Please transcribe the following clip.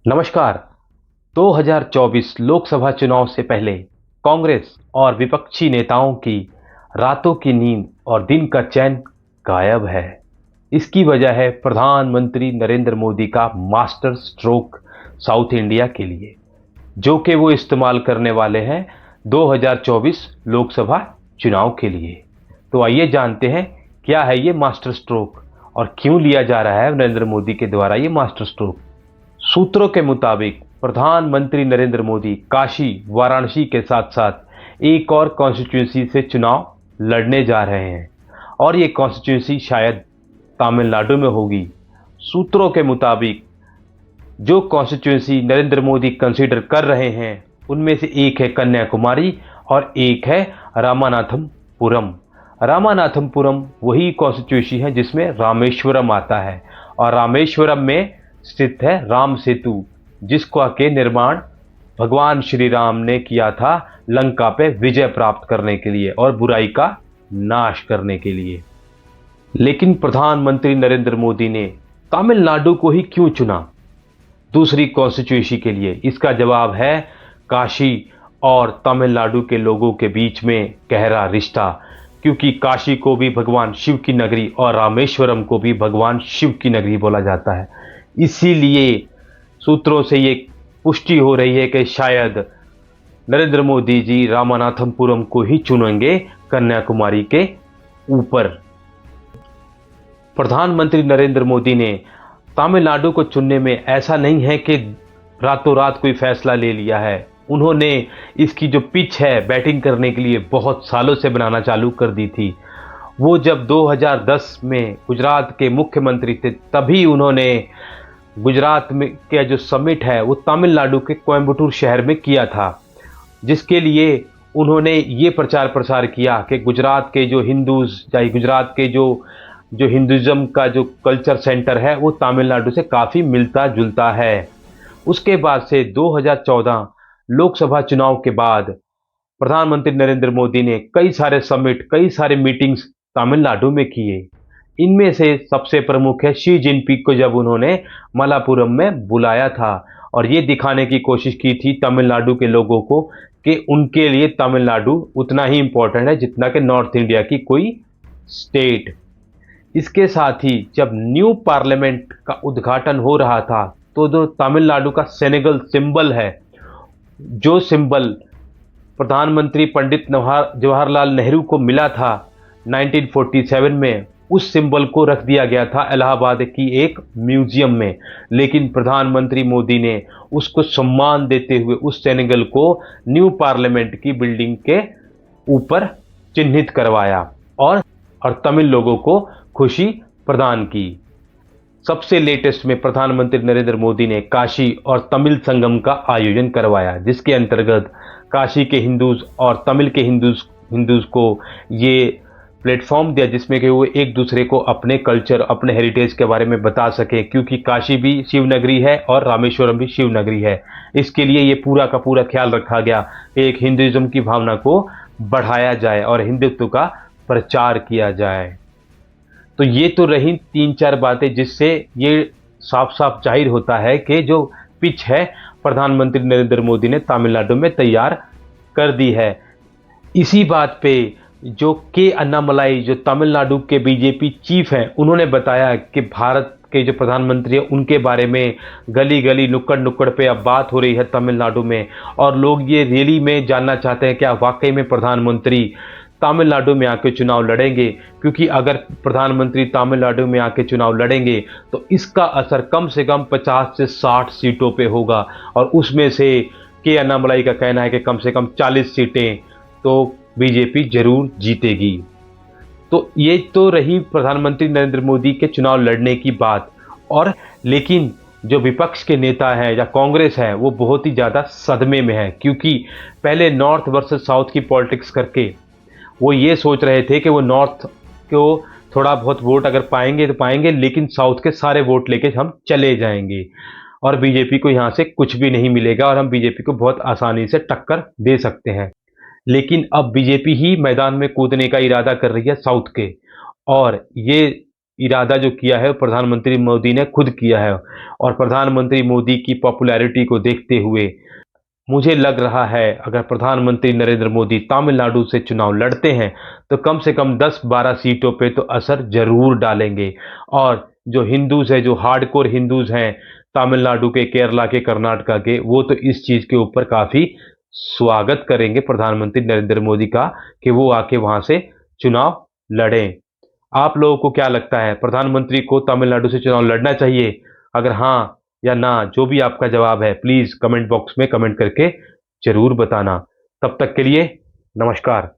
नमस्कार। 2024 लोकसभा चुनाव से पहले कांग्रेस और विपक्षी नेताओं की रातों की नींद और दिन का चैन गायब है। इसकी वजह है प्रधानमंत्री नरेंद्र मोदी का मास्टर स्ट्रोक साउथ इंडिया के लिए, जो कि वो इस्तेमाल करने वाले हैं 2024 लोकसभा चुनाव के लिए। तो आइए जानते हैं क्या है ये मास्टर स्ट्रोक और क्यों लिया जा रहा है नरेंद्र मोदी के द्वारा ये मास्टर स्ट्रोक। सूत्रों के मुताबिक प्रधानमंत्री नरेंद्र मोदी काशी वाराणसी के साथ साथ एक और कॉन्स्टिट्यूंसी से चुनाव लड़ने जा रहे हैं और ये कॉन्स्टिट्यूंसी शायद तमिलनाडु में होगी। सूत्रों के मुताबिक जो कॉन्स्टिट्यूंसी नरेंद्र मोदी कंसीडर कर रहे हैं उनमें से एक है कन्याकुमारी और एक है रामानाथपुरम। रामानाथपुरम वही कॉन्स्टिट्यूंसी है जिसमें रामेश्वरम आता है और रामेश्वरम में स्थित है राम सेतु, जिसका के निर्माण भगवान श्री राम ने किया था लंका पे विजय प्राप्त करने के लिए और बुराई का नाश करने के लिए। लेकिन प्रधानमंत्री नरेंद्र मोदी ने तमिलनाडु को ही क्यों चुना दूसरी कॉन्स्टिट्यूंसी के लिए? इसका जवाब है काशी और तमिलनाडु के लोगों के बीच में गहरा रिश्ता, क्योंकि काशी को भी भगवान शिव की नगरी और रामेश्वरम को भी भगवान शिव की नगरी बोला जाता है। इसीलिए सूत्रों से ये पुष्टि हो रही है कि शायद नरेंद्र मोदी जी रामानाथपुरम को ही चुनेंगे कन्याकुमारी के ऊपर। प्रधानमंत्री नरेंद्र मोदी ने तमिलनाडु को चुनने में ऐसा नहीं है कि रातों रात कोई फैसला ले लिया है। उन्होंने इसकी जो पिच है बैटिंग करने के लिए बहुत सालों से बनाना चालू कर दी थी। वो जब 2010 में गुजरात के मुख्यमंत्री थे तभी उन्होंने गुजरात में का जो समिट है वो तमिलनाडु के कोयम्बटूर शहर में किया था, जिसके लिए उन्होंने ये प्रचार प्रसार किया कि गुजरात के जो हिंदूज या गुजरात के जो जो हिंदुज़म का जो कल्चर सेंटर है वो तमिलनाडु से काफ़ी मिलता जुलता है। उसके बाद से 2014 लोकसभा चुनाव के बाद प्रधानमंत्री नरेंद्र मोदी ने कई सारे समिट, कई सारे मीटिंग्स तमिलनाडु में किए। इनमें से सबसे प्रमुख है शी जिनपिंग को जब उन्होंने मलापुरम में बुलाया था और ये दिखाने की कोशिश की थी तमिलनाडु के लोगों को कि उनके लिए तमिलनाडु उतना ही इम्पोर्टेंट है जितना कि नॉर्थ इंडिया की कोई स्टेट। इसके साथ ही जब न्यू पार्लियामेंट का उद्घाटन हो रहा था तो जो तमिलनाडु का सेनेगल सिंबल है, जो सिंबल प्रधानमंत्री पंडित जवाहरलाल नेहरू को मिला था 1947 में, उस सिंबल को रख दिया गया था इलाहाबाद की एक म्यूजियम में। लेकिन प्रधानमंत्री मोदी ने उसको सम्मान देते हुए उस सेनेगल को न्यू पार्लियामेंट की बिल्डिंग के ऊपर चिन्हित करवाया और तमिल लोगों को खुशी प्रदान की। सबसे लेटेस्ट में प्रधानमंत्री नरेंद्र मोदी ने काशी और तमिल संगम का आयोजन करवाया, जिसके अंतर्गत काशी के हिंदूज और तमिल के हिंदूज को ये प्लेटफॉर्म दिया जिसमें कि वो एक दूसरे को अपने कल्चर, अपने हेरिटेज के बारे में बता सके, क्योंकि काशी भी शिव नगरी है और रामेश्वरम भी शिव नगरी है। इसके लिए ये पूरा का पूरा ख्याल रखा गया कि एक हिंदुइज्म की भावना को बढ़ाया जाए और हिंदुत्व का प्रचार किया जाए। तो ये तो रही 3-4 बातें जिससे ये साफ साफ जाहिर होता है कि जो पिच है प्रधानमंत्री नरेंद्र मोदी ने तमिलनाडु में तैयार कर दी है। इसी बात पे जो के अन्नामलाई, जो तमिलनाडु के बीजेपी चीफ हैं, उन्होंने बताया कि भारत के जो प्रधानमंत्री है उनके बारे में गली गली नुक्कड़ नुक्कड़ पे अब बात हो रही है तमिलनाडु में, और लोग ये रैली में जानना चाहते हैं क्या वाकई में प्रधानमंत्री तमिलनाडु में आके चुनाव लड़ेंगे, क्योंकि अगर प्रधानमंत्री तमिलनाडु में आके चुनाव लड़ेंगे तो इसका असर कम से कम 50 से 60 सीटों पे होगा और उसमें से के अन्नामलाई का कहना है कि कम से कम 40 सीटें तो बीजेपी जरूर जीतेगी। तो ये तो रही प्रधानमंत्री नरेंद्र मोदी के चुनाव लड़ने की बात। और लेकिन जो विपक्ष के नेता हैं या कांग्रेस है वो बहुत ही ज़्यादा सदमे में है, क्योंकि पहले नॉर्थ वर्सेस साउथ की पॉलिटिक्स करके वो ये सोच रहे थे कि वो नॉर्थ को थोड़ा बहुत वोट अगर पाएंगे तो पाएंगे, लेकिन साउथ के सारे वोट लेके हम चले जाएंगे और बीजेपी को यहाँ से कुछ भी नहीं मिलेगा और हम बीजेपी को बहुत आसानी से टक्कर दे सकते हैं। लेकिन अब बीजेपी ही मैदान में कूदने का इरादा कर रही है साउथ के, और ये इरादा जो किया है प्रधानमंत्री मोदी ने खुद किया है। और प्रधानमंत्री मोदी की पॉपुलैरिटी को देखते हुए मुझे लग रहा है अगर प्रधानमंत्री नरेंद्र मोदी तमिलनाडु से चुनाव लड़ते हैं तो कम से कम 10-12 सीटों पे तो असर जरूर डालेंगे। और जो हिंदूज है, जो हार्डकोर हिंदूज हैं तमिलनाडु के, केरला के, कर्नाटका के, वो तो इस चीज के ऊपर काफी स्वागत करेंगे प्रधानमंत्री नरेंद्र मोदी का कि वो आके वहां से चुनाव लड़ें। आप लोगों को क्या लगता है, प्रधानमंत्री को तमिलनाडु से चुनाव लड़ना चाहिए? अगर हाँ या ना, जो भी आपका जवाब है प्लीज कमेंट बॉक्स में कमेंट करके जरूर बताना। तब तक के लिए नमस्कार।